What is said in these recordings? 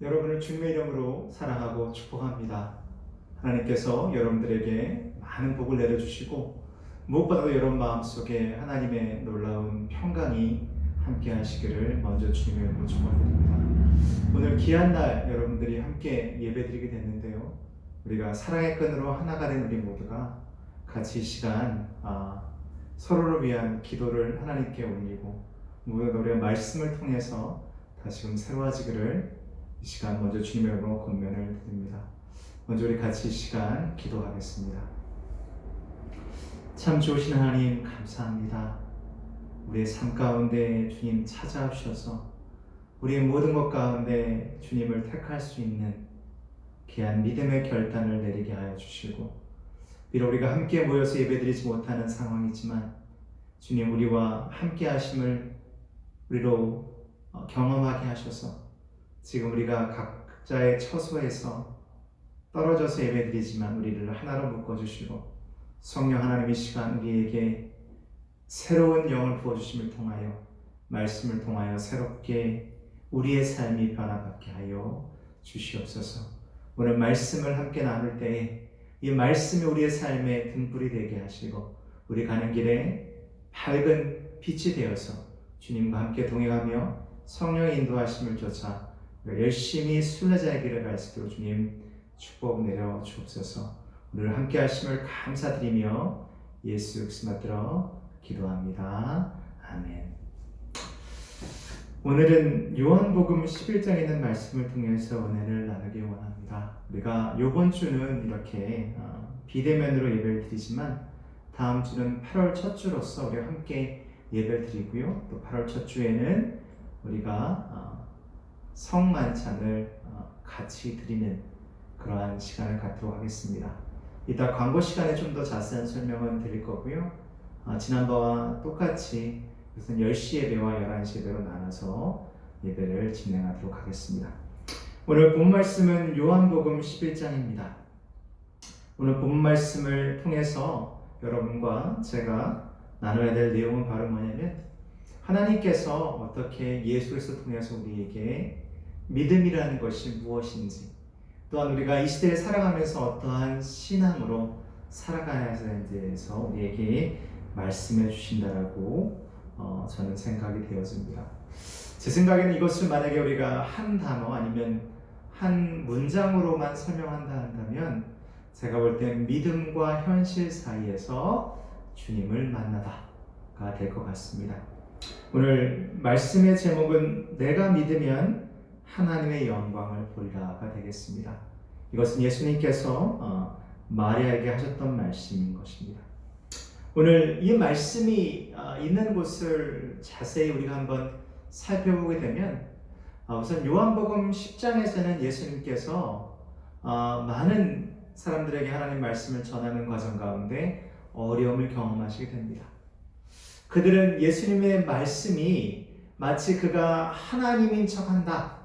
여러분을 주님의 이름으로 사랑하고 축복합니다. 하나님께서 여러분들에게 많은 복을 내려주시고 무엇보다도 여러분 마음속에 하나님의 놀라운 평강이 함께 하시기를 먼저 주님의 이름으로 축원드립니다. 오늘 귀한 날 여러분들이 함께 예배드리게 됐는데요. 우리가 사랑의 끈으로 하나가 된 우리 모두가 같이 이 시간 서로를 위한 기도를 하나님께 올리고 무엇보다 우리가 말씀을 통해서 다시금 새로워지기를 이 시간 먼저 주님의 이름으로 권면을 드립니다. 먼저 우리 같이 이 시간 기도하겠습니다. 참 좋으신 하나님 감사합니다. 우리의 삶 가운데 주님 찾아오셔서 우리의 모든 것 가운데 주님을 택할 수 있는 귀한 믿음의 결단을 내리게 하여 주시고, 비록 우리가 함께 모여서 예배드리지 못하는 상황이지만 주님 우리와 함께 하심을 우리로 경험하게 하셔서 지금 우리가 각자의 처소에서 떨어져서 예배드리지만 우리를 하나로 묶어주시고 성령 하나님의 시간 우리에게 새로운 영을 부어주심을 통하여 말씀을 통하여 새롭게 우리의 삶이 변화받게 하여 주시옵소서. 오늘 말씀을 함께 나눌 때에 이 말씀이 우리의 삶의 등불이 되게 하시고 우리 가는 길에 밝은 빛이 되어서 주님과 함께 동행하며 성령의 인도하심을 쫓아 열심히 순례자의 길을 갈 수 있도록 주님 축복 내려 주옵소서. 오늘 함께 하심을 감사드리며 예수 그리스도 받들어 기도합니다. 아멘. 오늘은 요한복음 11장에 있는 말씀을 통해서 은혜를 나누기 원합니다. 우리가 이번 주는 이렇게 비대면으로 예배를 드리지만 다음 주는 8월 첫 주로서 우리가 함께 예배를 드리고요. 또 8월 첫 주에는 우리가 성만찬을 같이 드리는 그러한 시간을 갖도록 하겠습니다. 이따 광고 시간에 좀 더 자세한 설명은 드릴 거고요. 지난번과 똑같이 우선 10시 예배와 11시 예배로 나눠서 예배를 진행하도록 하겠습니다. 오늘 본 말씀은 요한복음 11장입니다. 오늘 본 말씀을 통해서 여러분과 제가 나눠야 될 내용은 바로 뭐냐면 하나님께서 어떻게 예수 그리스도를 통해서 우리에게 믿음이라는 것이 무엇인지, 또한 우리가 이 시대에 살아가면서 어떠한 신앙으로 살아가야 하는지에 대해서 우리에게 말씀해 주신다라고 저는 생각이 되어집니다. 제 생각에는 이것을 만약에 우리가 한 단어 아니면 한 문장으로만 설명한다 한다면 제가 볼 땐 믿음과 현실 사이에서 주님을 만나다가 될 것 같습니다. 오늘 말씀의 제목은 내가 믿으면 하나님의 영광을 보리라가 되겠습니다. 이것은 예수님께서 마리아에게 하셨던 말씀인 것입니다. 오늘 이 말씀이 있는 곳을 자세히 우리가 한번 살펴보게 되면 우선 요한복음 10장에서는 예수님께서 많은 사람들에게 하나님 말씀을 전하는 과정 가운데 어려움을 경험하시게 됩니다. 그들은 예수님의 말씀이 마치 그가 하나님인 척한다,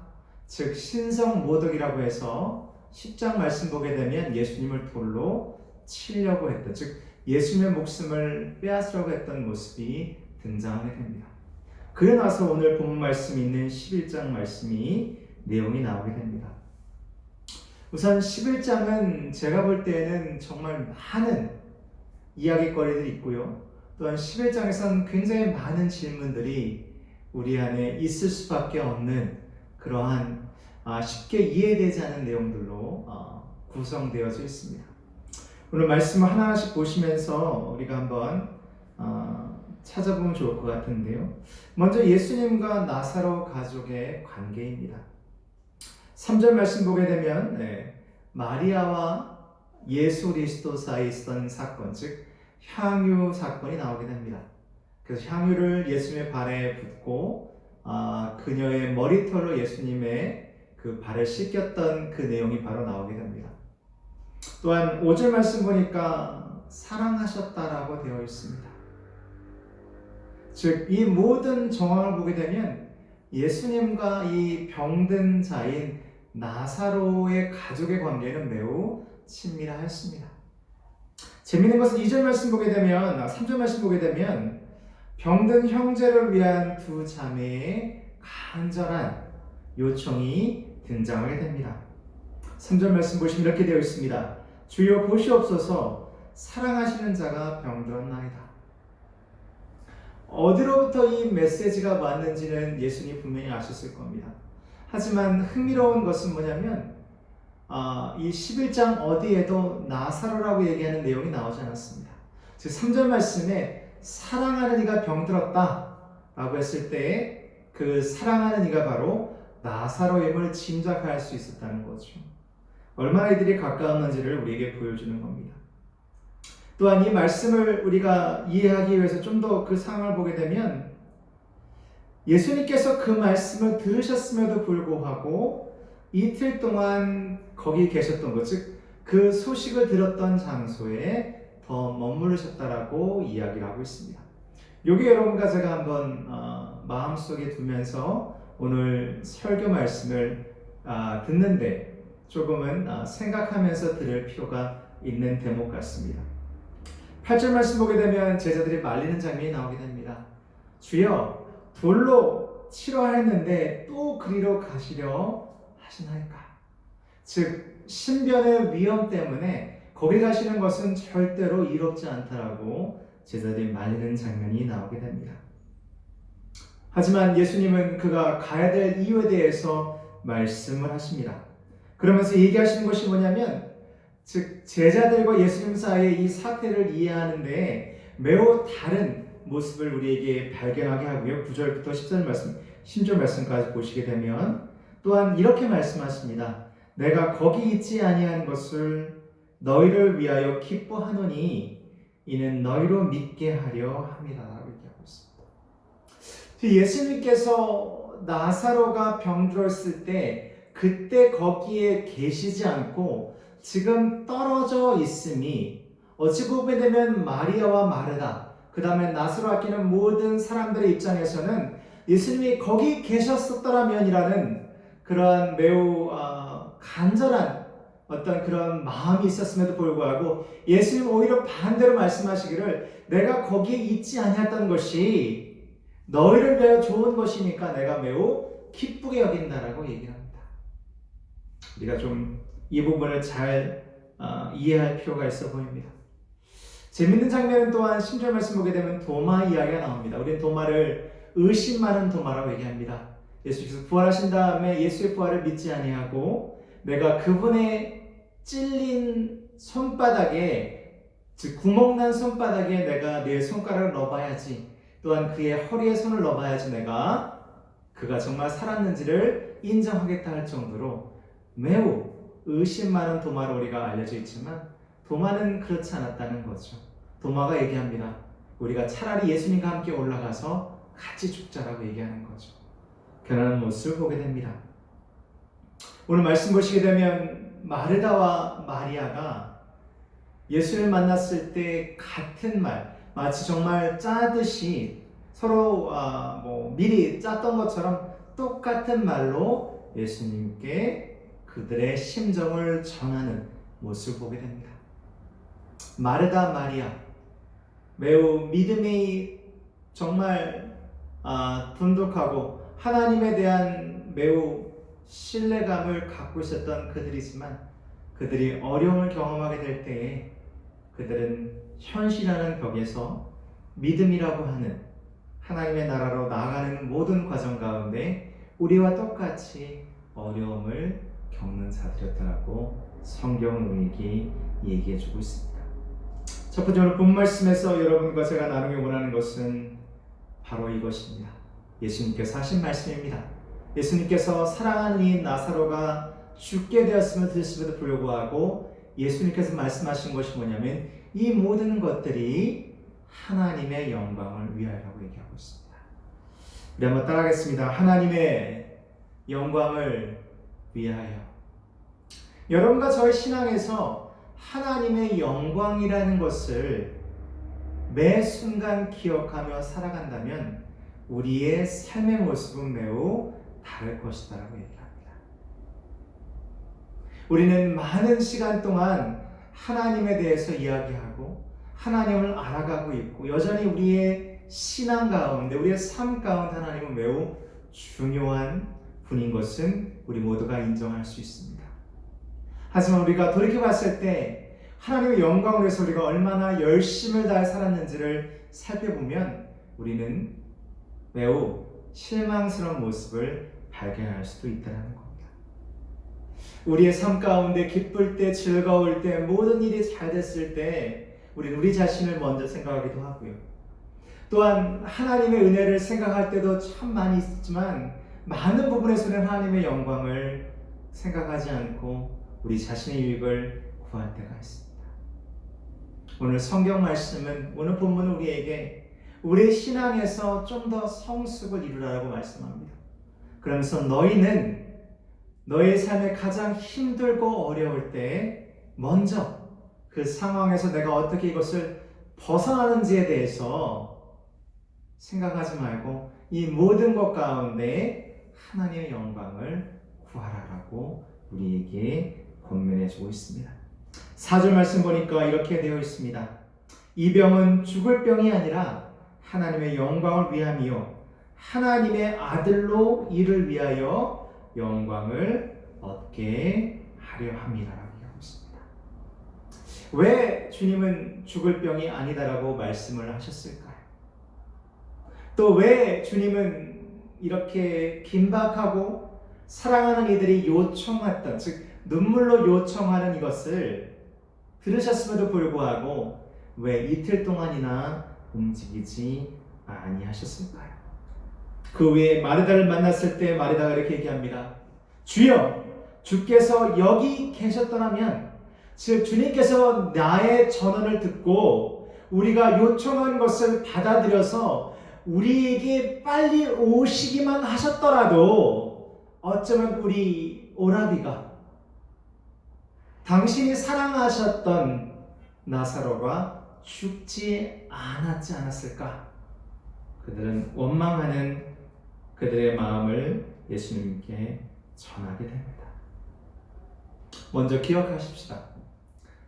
즉 신성모독이라고 해서 10장 말씀 보게 되면 예수님을 돌로 치려고 했다, 즉 예수님의 목숨을 빼앗으려고 했던 모습이 등장하게 됩니다. 그러고 나서 오늘 본 말씀이 있는 11장 말씀이 내용이 나오게 됩니다. 우선 11장은 제가 볼 때는 정말 많은 이야기거리들이 있고요. 또한 11장에서는 굉장히 많은 질문들이 우리 안에 있을 수밖에 없는 그러한 쉽게 이해되지 않는 내용들로 구성되어져 있습니다. 오늘 말씀을 하나씩 보시면서 우리가 한번 찾아보면 좋을 것 같은데요. 먼저 예수님과 나사로 가족의 관계입니다. 3절 말씀 보게 되면 마리아와 예수 그리스도 사이에 있었던 사건, 즉 향유 사건이 나오게 됩니다. 그래서 향유를 예수님의 발에 붓고 그녀의 머리털로 예수님의 그 발을 씻겼던 그 내용이 바로 나오게 됩니다. 또한 5절 말씀 보니까 사랑하셨다라고 되어 있습니다. 즉 이 모든 정황을 보게 되면 예수님과 이 병든 자인 나사로의 가족의 관계는 매우 친밀하였습니다. 재미있는 것은 2절 말씀 보게 되면 3절 말씀 보게 되면 병든 형제를 위한 두 자매의 간절한 요청이 등장하게 됩니다. 3절 말씀 보시면 이렇게 되어 있습니다. 주여 보시옵소서 사랑하시는 자가 병들었나이다. 어디로부터 이 메시지가 왔는지는 예수님 분명히 아셨을 겁니다. 하지만 흥미로운 것은 뭐냐면 이 11장 어디에도 나사로라고 얘기하는 내용이 나오지 않았습니다. 즉 3절 말씀에 사랑하는 이가 병들었다 라고 했을 때 그 사랑하는 이가 바로 나사로임을 짐작할 수 있었다는 거죠. 얼마나 이들이 가까웠는지를 우리에게 보여주는 겁니다. 또한 이 말씀을 우리가 이해하기 위해서 좀 더 그 상황을 보게 되면 예수님께서 그 말씀을 들으셨음에도 불구하고 이틀 동안 거기 계셨던 것, 즉 그 소식을 들었던 장소에 더 머무르셨다라고 이야기를 하고 있습니다. 요게 여러분과 제가 한번 마음속에 두면서 오늘 설교 말씀을 듣는데 조금은 생각하면서 들을 필요가 있는 대목 같습니다. 8절 말씀 보게 되면 제자들이 말리는 장면이 나오게 됩니다. 주여 돌로 치러 했는데 또 그리로 가시려 하시나이까. 즉 신변의 위험 때문에 거기 가시는 것은 절대로 이롭지 않다라고 제자들이 말리는 장면이 나오게 됩니다. 하지만 예수님은 그가 가야 될 이유에 대해서 말씀을 하십니다. 그러면서 얘기하시는 것이 뭐냐면 즉 제자들과 예수님 사이의 이 사태를 이해하는데 매우 다른 모습을 우리에게 발견하게 하고요. 9절부터 10절 말씀까지 보시게 되면 또한 이렇게 말씀하십니다. 내가 거기 있지 아니한 것을 너희를 위하여 기뻐하노니 이는 너희로 믿게 하려 함이라 라고 얘기하고 있습니다. 예수님께서 나사로가 병들었을 때 그때 거기에 계시지 않고 지금 떨어져 있음이 어찌 보게 되면 마리아와 마르다 그 다음에 나사로 아끼는 모든 사람들의 입장에서는 예수님이 거기 계셨었더라면이라는 그러한 매우 간절한 어떤 그런 마음이 있었음에도 불구하고 예수님 오히려 반대로 말씀하시기를 내가 거기에 있지 아니했던 것이 너희를 위하여 좋은 것이니까 내가 매우 기쁘게 여긴다라고 얘기를 합니다. 우리가 좀 이 부분을 잘 이해할 필요가 있어 보입니다. 재밌는 장면은 또한 10절 말씀 보게 되면 도마 이야기가 나옵니다. 우리는 도마를 의심 많은 도마라고 얘기합니다. 예수께서 부활하신 다음에 예수의 부활을 믿지 아니하고 내가 그분의 찔린 손바닥에 즉 구멍난 손바닥에 내가 내 손가락을 넣어봐야지 또한 그의 허리에 손을 넣어봐야지 내가 그가 정말 살았는지를 인정하겠다 할 정도로 매우 의심 많은 도마로 우리가 알려져 있지만 도마는 그렇지 않았다는 거죠. 도마가 얘기합니다. 우리가 차라리 예수님과 함께 올라가서 같이 죽자라고 얘기하는 거죠. 변하는 모습을 보게 됩니다. 오늘 말씀 보시게 되면 마르다와 마리아가 예수를 만났을 때 같은 말, 마치 정말 짜듯이 서로 미리 짰던 것처럼 똑같은 말로 예수님께 그들의 심정을 전하는 모습을 보게 됩니다. 마르다 마리아 매우 믿음이 정말 돈독하고 하나님에 대한 매우 신뢰감을 갖고 있었던 그들이지만 그들이 어려움을 경험하게 될 때에 그들은 현실하는 벽에서 믿음이라고 하는 하나님의 나라로 나아가는 모든 과정 가운데 우리와 똑같이 어려움을 겪는 자들이었다라고 성경은 우리에게 얘기해주고 있습니다. 첫 번째 오늘 본 말씀에서 여러분과 제가 나누기 원하는 것은 바로 이것입니다. 예수님께서 하신 말씀입니다. 예수님께서 사랑하는 이 나사로가 죽게 되었음을 들으심에도 불구하고 예수님께서 말씀하신 것이 뭐냐면 이 모든 것들이 하나님의 영광을 위하여라고 얘기하고 있습니다. 우리 한번 따라하겠습니다. 하나님의 영광을 위하여. 여러분과 저의 신앙에서 하나님의 영광이라는 것을 매 순간 기억하며 살아간다면 우리의 삶의 모습은 매우 다를 것이다라고 얘기합니다. 우리는 많은 시간 동안 하나님에 대해서 이야기하고 하나님을 알아가고 있고 여전히 우리의 신앙 가운데 우리의 삶 가운데 하나님은 매우 중요한 분인 것은 우리 모두가 인정할 수 있습니다. 하지만 우리가 돌이켜 봤을 때 하나님의 영광을 위해서 우리가 얼마나 열심을 다해 살았는지를 살펴보면 우리는 매우 실망스러운 모습을 발견할 수도 있다는 겁니다. 우리의 삶 가운데 기쁠 때, 즐거울 때, 모든 일이 잘 됐을 때 우리는 우리 자신을 먼저 생각하기도 하고요. 또한 하나님의 은혜를 생각할 때도 참 많이 있지만 많은 부분에서는 하나님의 영광을 생각하지 않고 우리 자신의 유익을 구할 때가 있습니다. 오늘 성경 말씀은, 오늘 본문은 우리에게 우리의 신앙에서 좀 더 성숙을 이루라고 말씀합니다. 그러면서 너희는 너의 삶에 가장 힘들고 어려울 때 먼저 그 상황에서 내가 어떻게 이것을 벗어나는지에 대해서 생각하지 말고 이 모든 것 가운데 하나님의 영광을 구하라라고 우리에게 권면해주고 있습니다. 4절 말씀 보니까 이렇게 되어 있습니다. 이 병은 죽을 병이 아니라 하나님의 영광을 위함이요 하나님의 아들로 이를 위하여 영광을 얻게 하려 함이라라고 하고 있습니다. 왜 주님은 죽을 병이 아니다라고 말씀을 하셨을까요? 또 왜 주님은 이렇게 긴박하고 사랑하는 이들이 요청했던, 즉 눈물로 요청하는 이것을 들으셨음에도 불구하고 왜 이틀 동안이나 움직이지 아니하셨을까요? 그 후에 마르다를 만났을 때 마르다가 이렇게 얘기합니다. 주여, 주께서 여기 계셨더라면, 즉 주님께서 나의 전언을 듣고 우리가 요청한 것을 받아들여서 우리에게 빨리 오시기만 하셨더라도 어쩌면 우리 오라비가 당신이 사랑하셨던 나사로가 죽지 않았지 않았을까? 그들은 원망하는 그들의 마음을 예수님께 전하게 됩니다. 먼저 기억하십시다.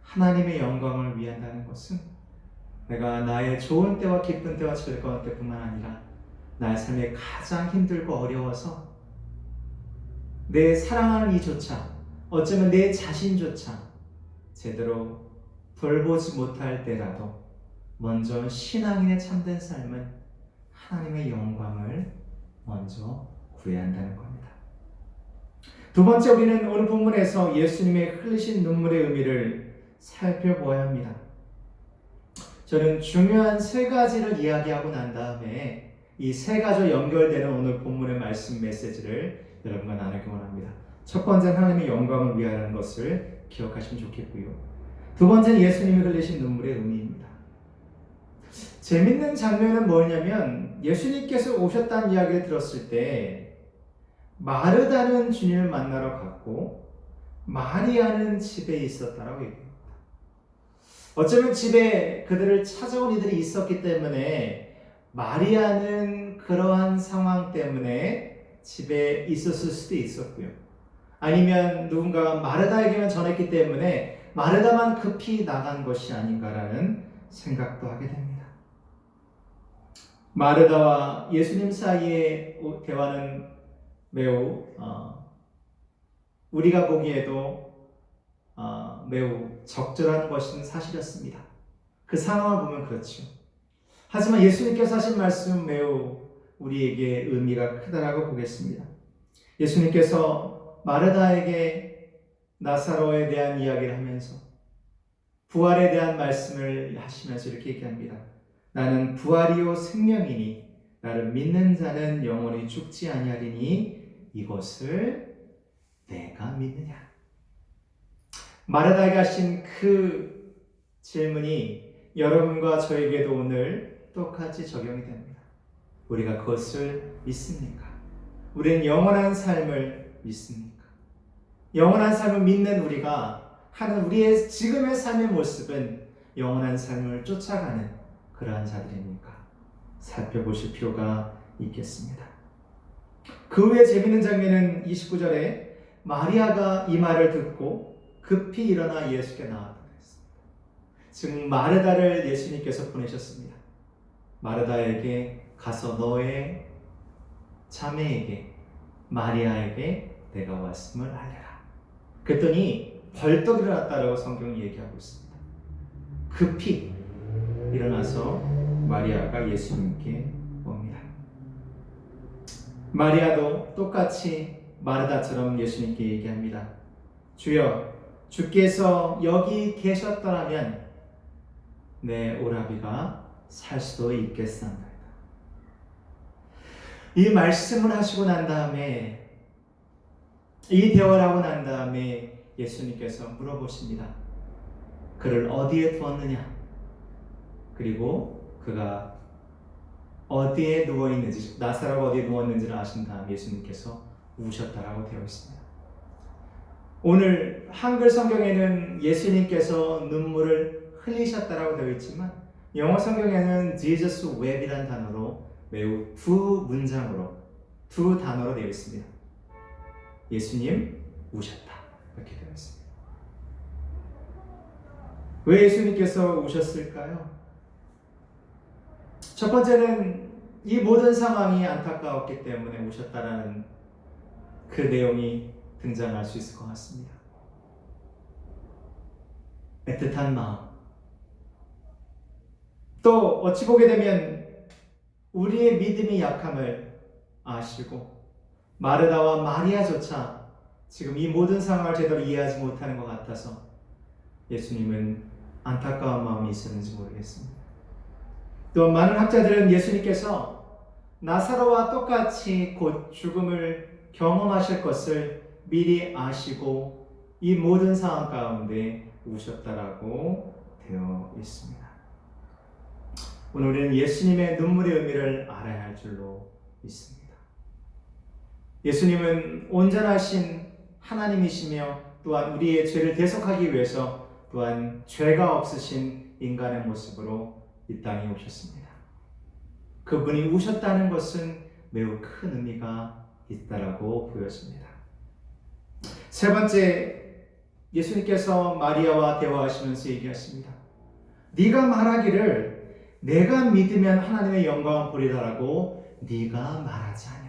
하나님의 영광을 위한다는 것은 내가 나의 좋은 때와 기쁜 때와 즐거운 때뿐만 아니라 나의 삶에 가장 힘들고 어려워서 내 사랑하는 이조차, 어쩌면 내 자신조차 제대로 돌보지 못할 때라도 먼저 신앙인의 참된 삶은 하나님의 영광을 먼저 구해야 한다는 겁니다. 두 번째, 우리는 오늘 본문에서 예수님의 흘리신 눈물의 의미를 살펴보아야 합니다. 저는 중요한 세 가지를 이야기하고 난 다음에 이 세 가지와 연결되는 오늘 본문의 말씀 메시지를 여러분과 나누기 원합니다. 첫 번째는 하나님의 영광을 위하라는 것을 기억하시면 좋겠고요. 두 번째는 예수님이 흘리신 눈물의 의미입니다. 재밌는 장면은 뭐냐면 예수님께서 오셨다는 이야기를 들었을 때 마르다는 주님을 만나러 갔고 마리아는 집에 있었다라고 얘기합니다. 어쩌면 집에 그들을 찾아온 이들이 있었기 때문에 마리아는 그러한 상황 때문에 집에 있었을 수도 있었고요. 아니면 누군가가 마르다에게만 전했기 때문에 마르다만 급히 나간 것이 아닌가라는 생각도 하게 됩니다. 마르다와 예수님 사이의 대화는 매우 우리가 보기에도 매우 적절한 것은 사실이었습니다. 그 상황을 보면 그렇죠. 하지만 예수님께서 하신 말씀은 매우 우리에게 의미가 크다라고 보겠습니다. 예수님께서 마르다에게 나사로에 대한 이야기를 하면서 부활에 대한 말씀을 하시면서 이렇게 얘기합니다. 나는 부활이요 생명이니 나를 믿는 자는 영원히 죽지 아니하리니 이것을 내가 믿느냐. 마르다에게 하신 그 질문이 여러분과 저에게도 오늘 똑같이 적용이 됩니다. 우리가 그것을 믿습니까? 우리는 영원한 삶을 믿습니까? 영원한 삶을 믿는 우리가 하는 우리의 지금의 삶의 모습은 영원한 삶을 쫓아가는 그러한 자들입니까? 살펴보실 필요가 있겠습니다. 그 후에 재미있는 장면은 29절에 마리아가 이 말을 듣고 급히 일어나 예수께 나왔다 했습니다. 즉 마르다를 예수님께서 보내셨습니다. 마르다에게 가서 너의 자매에게 마리아에게 내가 왔음을 알려라. 그랬더니 벌떡 일어났다라고 성경이 얘기하고 있습니다. 급히 일어나서 마리아가 예수님께 옵니다. 마리아도 똑같이 마르다처럼 예수님께 얘기합니다. 주여, 주께서 여기 계셨더라면 내 오라비가 살 수도 있겠사옵나이다. 이 말씀을 하시고 난 다음에, 이 대화를 하고 난 다음에 예수님께서 물어보십니다. 그를 어디에 두었느냐? 그리고 그가 어디에 누워있는지, 나사로가 어디에 누웠는지를 아신 다음 예수님께서 우셨다라고 되어 있습니다. 오늘 한글 성경에는 예수님께서 눈물을 흘리셨다라고 되어 있지만 영어 성경에는 Jesus wept이라는 단어로 매우 두 단어로 되어 있습니다. 예수님 우셨다, 이렇게 되어 있습니다. 왜 예수님께서 우셨을까요? 첫 번째는 이 모든 상황이 안타까웠기 때문에 우셨다라는 그 내용이 등장할 수 있을 것 같습니다. 애틋한 마음. 또 어찌 보게 되면 우리의 믿음이 약함을 아시고 마르다와 마리아조차 지금 이 모든 상황을 제대로 이해하지 못하는 것 같아서 예수님은 안타까운 마음이 있었는지 모르겠습니다. 또 많은 학자들은 예수님께서 나사로와 똑같이 곧 죽음을 경험하실 것을 미리 아시고 이 모든 상황 가운데 우셨다라고 되어 있습니다. 오늘 우리는 예수님의 눈물의 의미를 알아야 할 줄로 믿습니다. 예수님은 온전하신 하나님이시며 또한 우리의 죄를 대속하기 위해서 또한 죄가 없으신 인간의 모습으로 이 땅에 오셨습니다. 그분이 우셨다는 것은 매우 큰 의미가 있다라고 보여집니다. 세 번째, 예수님께서 마리아와 대화하시면서 얘기하십니다. 네가 말하기를 내가 믿으면 하나님의 영광을 보리라라고 네가 말하지 않냐.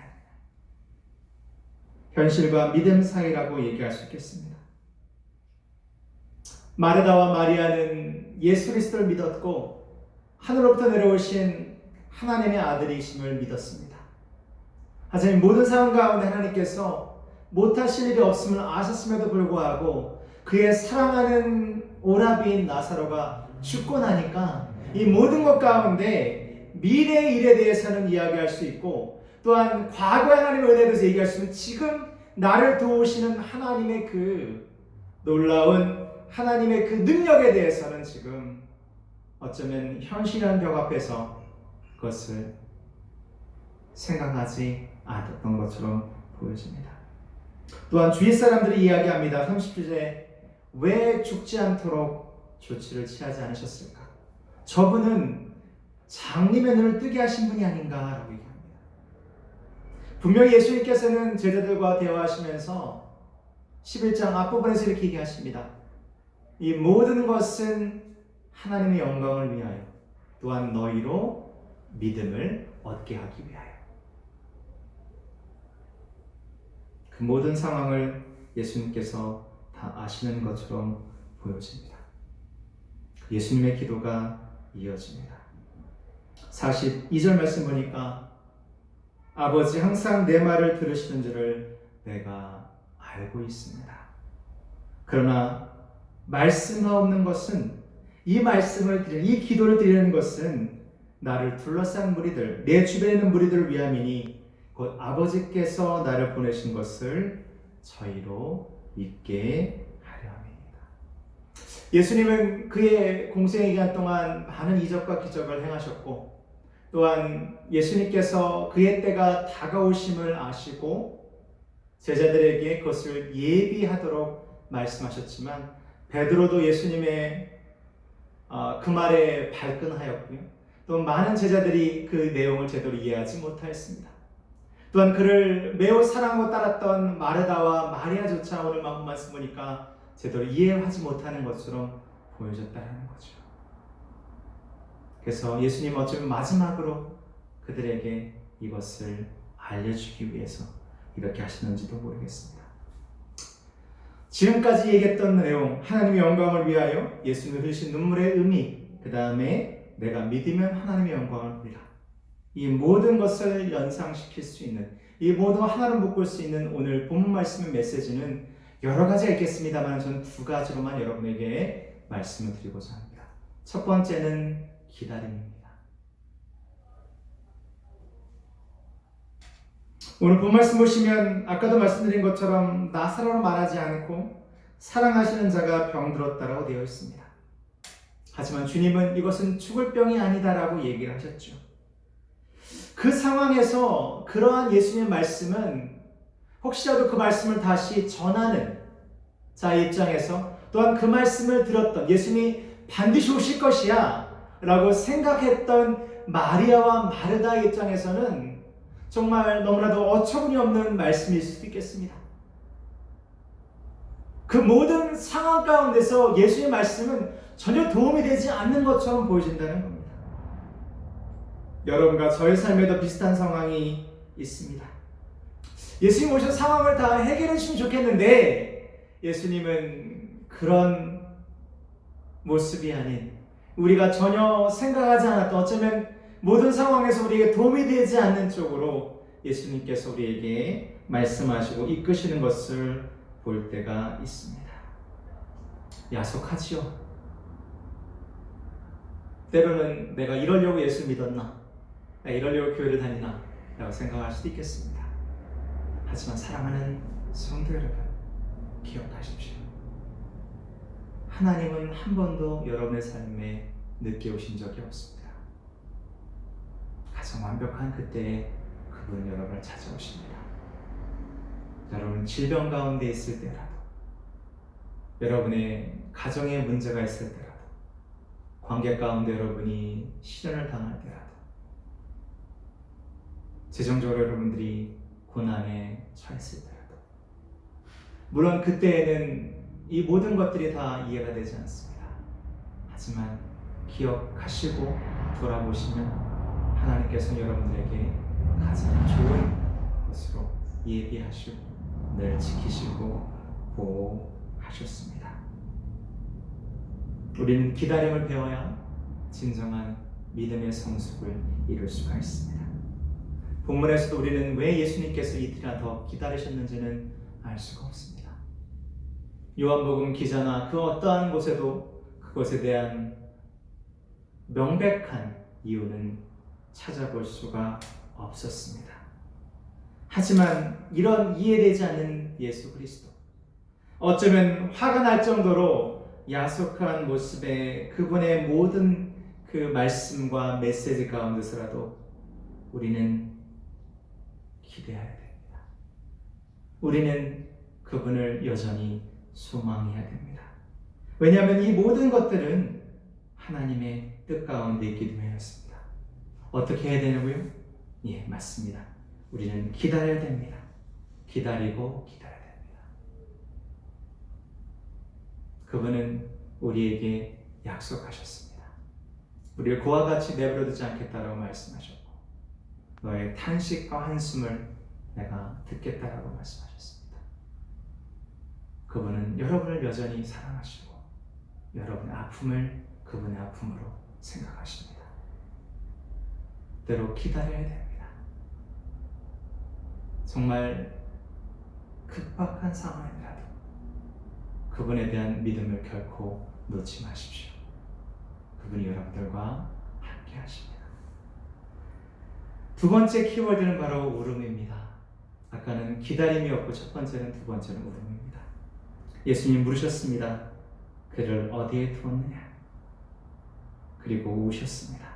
현실과 믿음 사이라고 얘기할 수 있겠습니다. 마르다와 마리아는 예수 그리스도를 믿었고 하늘로부터 내려오신 하나님의 아들이심을 믿었습니다. 하지만 모든 상황 가운데 하나님께서 못하실 일이 없음을 아셨음에도 불구하고 그의 사랑하는 오라비인 나사로가 죽고 나니까 이 모든 것 가운데 미래의 일에 대해서는 이야기할 수 있고 또한 과거의 하나님의 은혜에 대해서 얘기할 수 있는 지금 나를 도우시는 하나님의 그 놀라운 하나님의 그 능력에 대해서는 지금 어쩌면 현실한 벽 앞에서 그것을 생각하지 않았던 것처럼 보여집니다. 또한 주위 사람들이 이야기합니다. 30절에 왜 죽지 않도록 조치를 취하지 않으셨을까? 저분은 장님의 눈을 뜨게 하신 분이 아닌가라고 얘기합니다. 분명히 예수님께서는 제자들과 대화하시면서 11장 앞부분에서 이렇게 얘기하십니다. 이 모든 것은 하나님의 영광을 위하여 또한 너희로 믿음을 얻게 하기 위하여. 그 모든 상황을 예수님께서 다 아시는 것처럼 보여집니다. 예수님의 기도가 이어집니다. 42절 말씀 보니까 아버지 항상 내 말을 들으시는 줄을 내가 알고 있습니다. 그러나 말씀하옵는 것은 이 말씀을 드리는 이 기도를 드리는 것은 나를 둘러싼 무리들, 내 주변에 있는 무리들을 위함이니 곧 아버지께서 나를 보내신 것을 저희로 믿게 하려 함이니이다. 예수님은 그의 공생의 기간 동안 많은 이적과 기적을 행하셨고 또한 예수님께서 그의 때가 다가오심을 아시고 제자들에게 그것을 예비하도록 말씀하셨지만 베드로도 예수님의 그 말에 발끈하였고요. 또 많은 제자들이 그 내용을 제대로 이해하지 못하였습니다. 또한 그를 매우 사랑하고 따랐던 마르다와 마리아조차 오늘 말씀 보니까 제대로 이해하지 못하는 것처럼 보여졌다는 거죠. 그래서 예수님 어쩌면 마지막으로 그들에게 이것을 알려주기 위해서 이렇게 하시는지도 모르겠습니다. 지금까지 얘기했던 내용, 하나님의 영광을 위하여 예수님이 흘리신 눈물의 의미, 그 다음에 내가 믿으면 하나님의 영광을 보리라. 이 모든 것을 연상시킬 수 있는, 이 모든 하나로 묶을 수 있는 오늘 본문 말씀의 메시지는 여러 가지가 있겠습니다만 저는 두 가지로만 여러분에게 말씀을 드리고자 합니다. 첫 번째는 기다림입니다. 오늘 본 말씀 보시면 아까도 말씀드린 것처럼 나사로로 말하지 않고 사랑하시는 자가 병들었다라고 되어 있습니다. 하지만 주님은 이것은 죽을 병이 아니다라고 얘기를 하셨죠. 그 상황에서 그러한 예수님의 말씀은 혹시라도 그 말씀을 다시 전하는 자의 입장에서 또한 그 말씀을 들었던 예수님이 반드시 오실 것이야 라고 생각했던 마리아와 마르다의 입장에서는 정말 너무나도 어처구니 없는 말씀일 수도 있겠습니다. 그 모든 상황 가운데서 예수의 말씀은 전혀 도움이 되지 않는 것처럼 보여진다는 겁니다. 여러분과 저의 삶에도 비슷한 상황이 있습니다. 예수님 오셔서 상황을 다 해결해 주시면 좋겠는데 예수님은 그런 모습이 아닌 우리가 전혀 생각하지 않았던 어쩌면 모든 상황에서 우리에게 도움이 되지 않는 쪽으로 예수님께서 우리에게 말씀하시고 이끄시는 것을 볼 때가 있습니다. 야속하지요. 때로는 내가 이러려고 예수 믿었나? 내가 이러려고 교회를 다니나? 라고 생각할 수도 있겠습니다. 하지만 사랑하는 성도 여러분, 기억하십시오. 하나님은 한 번도 여러분의 삶에 늦게 오신 적이 없습니다. 가장 완벽한 그때에 그분은 여러분을 찾아오십니다. 여러분 질병 가운데 있을 때라도, 여러분의 가정에 문제가 있을 때라도, 관계 가운데 여러분이 시련을 당할 때라도, 재정적으로 여러분들이 고난에 처했을 때라도, 물론 그때에는 이 모든 것들이 다 이해가 되지 않습니다. 하지만 기억하시고 돌아보시면 하나님께서는 여러분들에게 가장 좋은 것으로 예비하시고 늘 지키시고 보호하셨습니다. 우리는 기다림을 배워야 진정한 믿음의 성숙을 이룰 수가 있습니다. 본문에서도 우리는 왜 예수님께서 이틀이나 더 기다리셨는지는 알 수가 없습니다. 요한복음 기자나 그 어떠한 곳에도 그것에 대한 명백한 이유는 찾아볼 수가 없었습니다. 하지만 이런 이해되지 않는 예수 그리스도, 어쩌면 화가 날 정도로 야속한 모습의 그분의 모든 그 말씀과 메시지 가운데서라도 우리는 기대해야 됩니다. 우리는 그분을 여전히 소망해야 됩니다. 왜냐하면 이 모든 것들은 하나님의 뜻 가운데 있기 때문이었습니다. 어떻게 해야 되냐고요? 예, 맞습니다. 우리는 기다려야 됩니다. 기다리고 기다려야 됩니다. 그분은 우리에게 약속하셨습니다. 우리를 그와 같이 내버려두지 않겠다라고 말씀하셨고, 너의 탄식과 한숨을 내가 듣겠다라고 말씀하셨습니다. 그분은 여러분을 여전히 사랑하시고 여러분의 아픔을 그분의 아픔으로 생각하십니다. 때로 기다려야 됩니다. 정말 급박한 상황이라도 그분에 대한 믿음을 결코 놓지 마십시오. 그분이 여러분들과 함께 하십니다. 두 번째 키워드는 바로 울음입니다. 아까는 기다림이었고 첫 번째는 두 번째는 울음입니다. 예수님 물으셨습니다. 그를 어디에 두었느냐? 그리고 우셨습니다.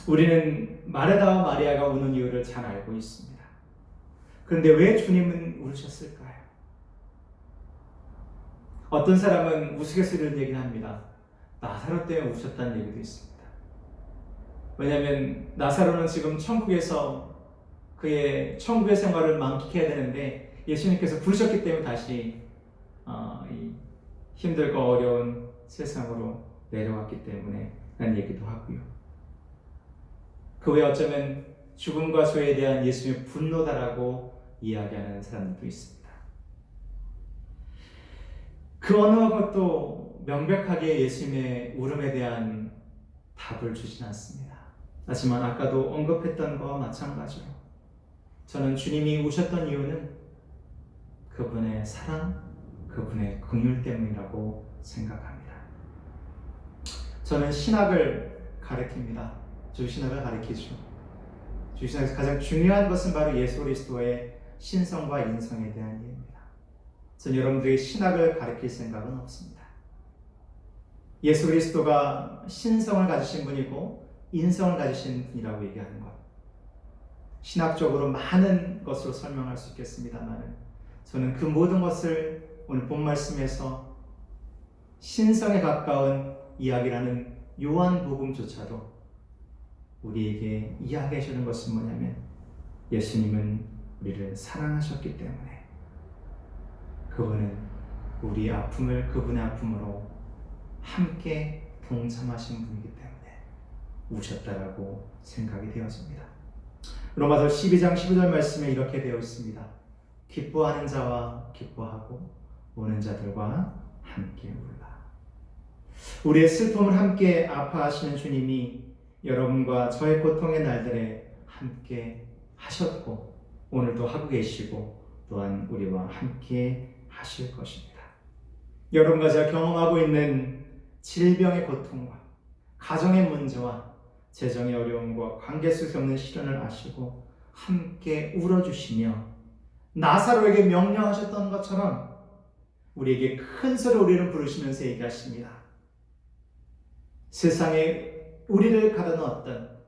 우리는 마르다와 마리아가 우는 이유를 잘 알고 있습니다. 그런데 왜 주님은 울으셨을까요? 어떤 사람은 우스갯소리로 이런 얘기를 합니다. 나사로 때문에 우셨다는 얘기도 있습니다. 왜냐하면 나사로는 지금 천국에서 그의 천국의 생활을 만끽해야 되는데 예수님께서 부르셨기 때문에 다시 이 힘들고 어려운 세상으로 내려왔기 때문에 라는 얘기도 하고요. 그 외에 어쩌면 죽음과 죄에 대한 예수님의 분노다라고 이야기하는 사람들도 있습니다. 그 어느 것도 명백하게 예수님의 울음에 대한 답을 주진 않습니다. 하지만 아까도 언급했던 것과 마찬가지로 저는 주님이 우셨던 이유는 그분의 사랑, 그분의 긍휼 때문이라고 생각합니다. 저는 신학을 가르칩니다. 주신학을 가르치죠. 주신학에서 가장 중요한 것은 바로 예수 그리스도의 신성과 인성에 대한 이해입니다. 저는 여러분들에게 신학을 가르칠 생각은 없습니다. 예수 그리스도가 신성을 가지신 분이고 인성을 가지신 분이라고 얘기하는 것, 신학적으로 많은 것으로 설명할 수 있겠습니다만 저는 그 모든 것을 오늘 본 말씀에서 신성에 가까운 이야기라는 요한복음조차도 우리에게 이야기해 주는 것은 뭐냐면 예수님은 우리를 사랑하셨기 때문에 그분은 우리 아픔을 그분의 아픔으로 함께 동참하신 분이기 때문에 우셨다라고 생각이 되어집니다. 로마서 12장 15절 말씀에 이렇게 되어 있습니다. 기뻐하는 자와 기뻐하고 우는 자들과 함께 울라. 우리의 슬픔을 함께 아파하시는 주님이 여러분과 저의 고통의 날들에 함께 하셨고 오늘도 하고 계시고 또한 우리와 함께 하실 것입니다. 여러분과 제가 경험하고 있는 질병의 고통과 가정의 문제와 재정의 어려움과 관계 속에 없는 시련을 아시고 함께 울어주시며 나사로에게 명령하셨던 것처럼 우리에게 큰 소리로 우리를 부르시면서 얘기하십니다. 세상에 우리를 가둬 넣었던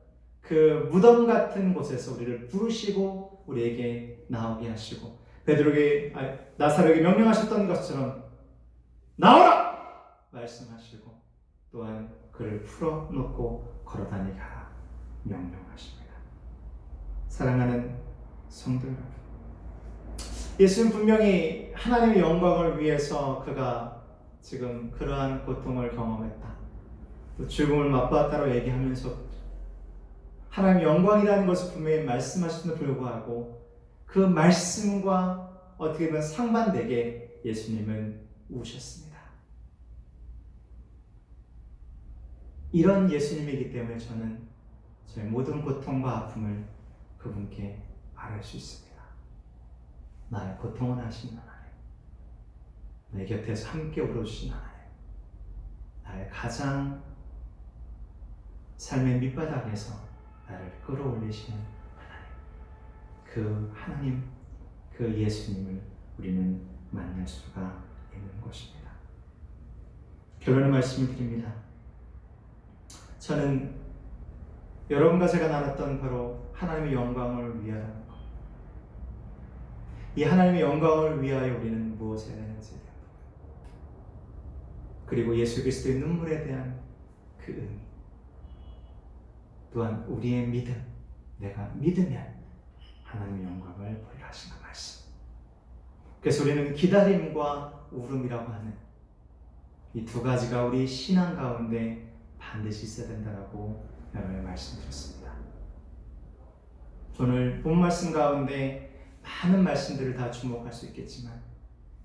그 무덤 같은 곳에서 우리를 부르시고 우리에게 나오게 하시고 베드로에게 나사로에게 명령하셨던 것처럼 나오라! 말씀하시고 또한 그를 풀어놓고 걸어다니게 하라 명령하십니다. 사랑하는 성도 여러분, 예수는 분명히 하나님의 영광을 위해서 그가 지금 그러한 고통을 경험했다. 또 죽음을 맛봤다고 얘기하면서 하나님의 영광이라는 것을 분명히 말씀하시는데 불구하고 그 말씀과 어떻게 보면 상반되게 예수님은 우셨습니다. 이런 예수님이기 때문에 저는 저의 모든 고통과 아픔을 그분께 아뢰 수 있습니다. 나의 고통을 아시는 하나님, 내 곁에서 함께 울어주신 하나님, 나의 가장 삶의 밑바닥에서 나를 끌어올리시는 하나님, 그 하나님, 그 예수님을 우리는 만날 수가 있는 것입니다. 결론의 말씀을 드립니다. 저는 여러분과 제가 나눴던 바로 하나님의 영광을 위하라는 것, 이 하나님의 영광을 위하여 우리는 무엇을 해야 되는지에 대한 것, 그리고 예수 그리스도의 눈물에 대한 그 의미, 또한 우리의 믿음, 내가 믿으면 하나님의 영광을 보리라 하시는 말씀. 그래서 우리는 기다림과 울음이라고 하는 이 두 가지가 우리 신앙 가운데 반드시 있어야 된다라고 여러분의 말씀드렸습니다. 오늘 본 말씀 가운데 많은 말씀들을 다 주목할 수 있겠지만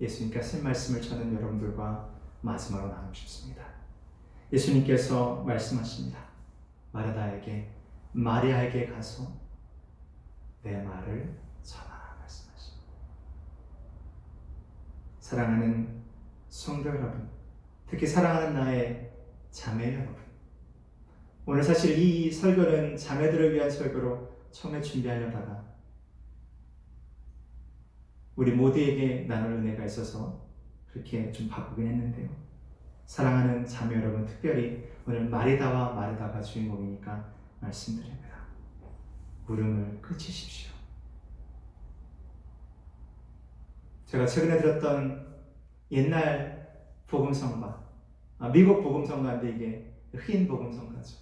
예수님께서 쓴 말씀을 저는 여러분들과 마지막으로 나누고 싶습니다. 예수님께서 말씀하십니다. 마리아에게 가서 내 말을 전하라 말씀하십니다. 사랑하는 성도 여러분, 특히 사랑하는 나의 자매 여러분, 오늘 사실 이 설교는 자매들을 위한 설교로 처음에 준비하려다가 우리 모두에게 나눌 은혜가 있어서 그렇게 좀 바꾸긴 했는데요. 사랑하는 자매 여러분, 특별히 오늘 마리다와 마르다가 주인공이니까 말씀드립니다. 울음을 그치십시오. 제가 최근에 들었던 옛날 복음성가, 미국 복음성가인데 이게 흑인 복음성가죠.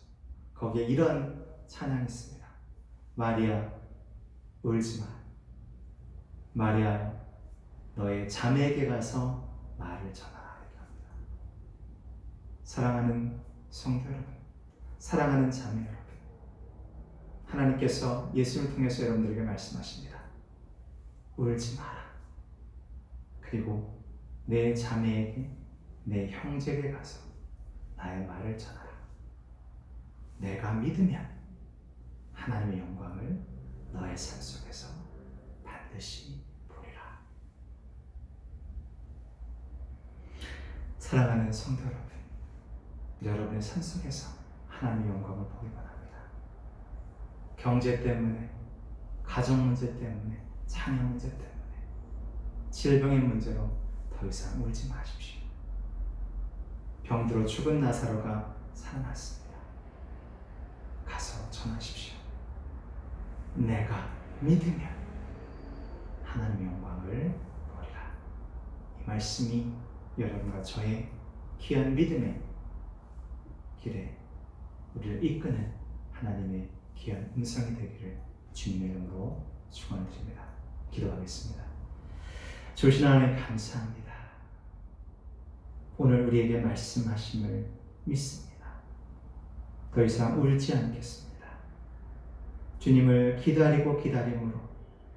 거기에 이런 찬양이 있습니다. 마리아, 울지 마. 마리아, 너의 자매에게 가서 말을 전하라. 얘기합니다. 사랑하는 성도 여러분, 사랑하는 자매 여러분, 하나님께서 예수를 통해서 여러분들에게 말씀하십니다. 울지 마라. 그리고 내 자매에게, 내 형제에게 가서 나의 말을 전하라. 내가 믿으면 하나님의 영광을 너의 삶 속에서 반드시 보리라. 사랑하는 성도 여러분, 여러분의 삶 속에서 하나님의 영광을 보기 원합니다. 경제 때문에, 가정 문제 때문에, 자녀 문제 때문에, 질병의 문제로 더 이상 울지 마십시오. 병들어 죽은 나사로가 살아났습니다. 가서 전하십시오. 내가 믿으면 하나님의 영광을 보리라. 이 말씀이 여러분과 저의 귀한 믿음의 길에 우리를 이끄는 하나님의 귀한 음성이 되기를 주님의 이름으로 축원드립니다. 기도하겠습니다. 좋으신 하나님 감사합니다. 오늘 우리에게 말씀하심을 믿습니다. 더 이상 울지 않겠습니다. 주님을 기다림으로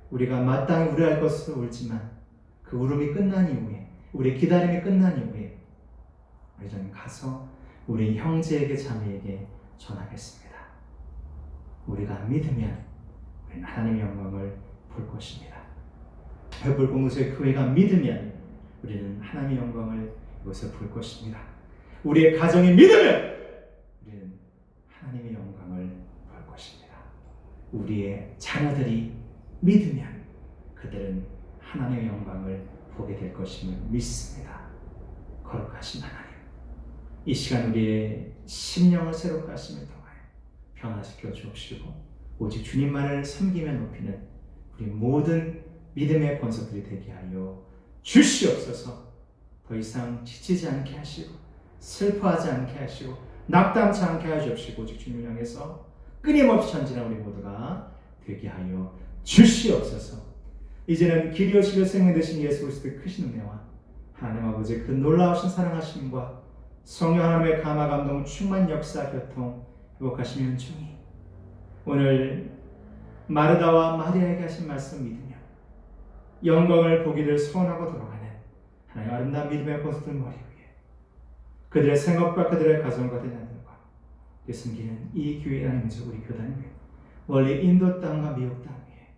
우리가 마땅히 울어야 할 것을 울지만 그 울음이 끝난 이후에, 우리의 기다림이 끝난 이후에 우리는 가서 우리 형제에게, 자매에게 전하겠습니다. 우리가 믿으면 우리는 하나님의 영광을 볼 것입니다. 해볼 공동체 교회가 믿으면 우리는 하나님의 영광을 이곳에 볼 것입니다. 우리의 가정이 믿으면 우리는 하나님의 영광을 볼 것입니다. 우리의 자녀들이 믿으면 그들은 하나님의 영광을 보게 될 것임을 믿습니다. 거룩하신 하나님, 이 시간 우리의 심령을 새롭게 하심을 통하여 변화시켜 주옵시고 오직 주님만을 섬기며 높이는 우리 모든 믿음의 권속들이 되게 하여 주시옵소서. 더 이상 지치지 않게 하시고 슬퍼하지 않게 하시고 낙담치 않게 하여 주옵시고 오직 주님을 향해서 끊임없이 전진하는 우리 모두가 되게 하여 주시옵소서. 이제는 길이 오시고 생명 되신 예수 그리스도의 크신 은혜와 하나님 아버지의 그 놀라우신 사랑하심과 성령 하나님의 감화 감동 충만 역사 교통 회복하시는 중이 오늘 마르다와 마리아에게 하신 말씀 믿으며 영광을 보기를 소원하고 돌아가는 하나님 아름다운 믿음의 권속들 머리 위에 그들의 생업과 그들의 가정과 대자들과 숨기는 이 교회라는 민족 우리 교단 위에 원리 인도 땅과 미국 땅 위에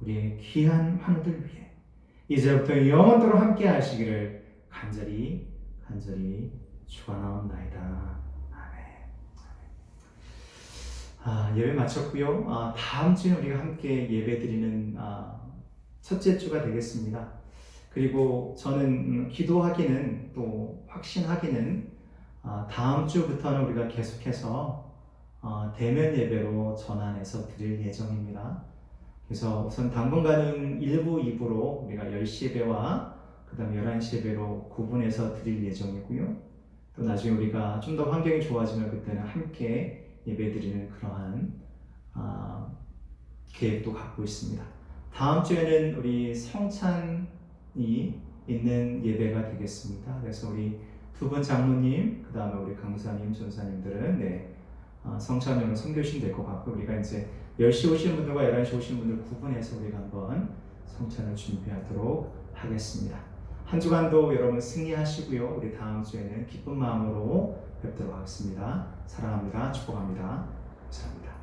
우리의 귀한 환우들 위에 이제부터 영원토록 함께 하시기를 간절히 축원하옵나이다. 예배 마쳤고요. 다음 주에 우리가 함께 예배 드리는 첫째 주가 되겠습니다. 그리고 저는 기도하기는 또 확신하기는 다음 주부터는 우리가 계속해서 대면 예배로 전환해서 드릴 예정입니다. 그래서 우선 당분간은 1부, 2부로 우리가 10시 예배와 그 다음에 11시 예배로 구분해서 드릴 예정이고요. 또 나중에 우리가 좀 더 환경이 좋아지면 그때는 함께 예배 드리는 그러한 계획도 갖고 있습니다. 다음 주에는 우리 성찬이 있는 예배가 되겠습니다. 그래서 우리 두 분 장로님, 그 다음에 우리 강사님, 전사님들은 성찬용으로 섬겨주시면 될 것 같고 우리가 이제 10시 오시는 분들과 11시 오시는 분들 구분해서 우리가 한번 성찬을 준비하도록 하겠습니다. 한 주간도 여러분 승리하시고요. 우리 다음 주에는 기쁜 마음으로 뵙도록 하겠습니다. 사랑합니다. 축복합니다. 감사합니다.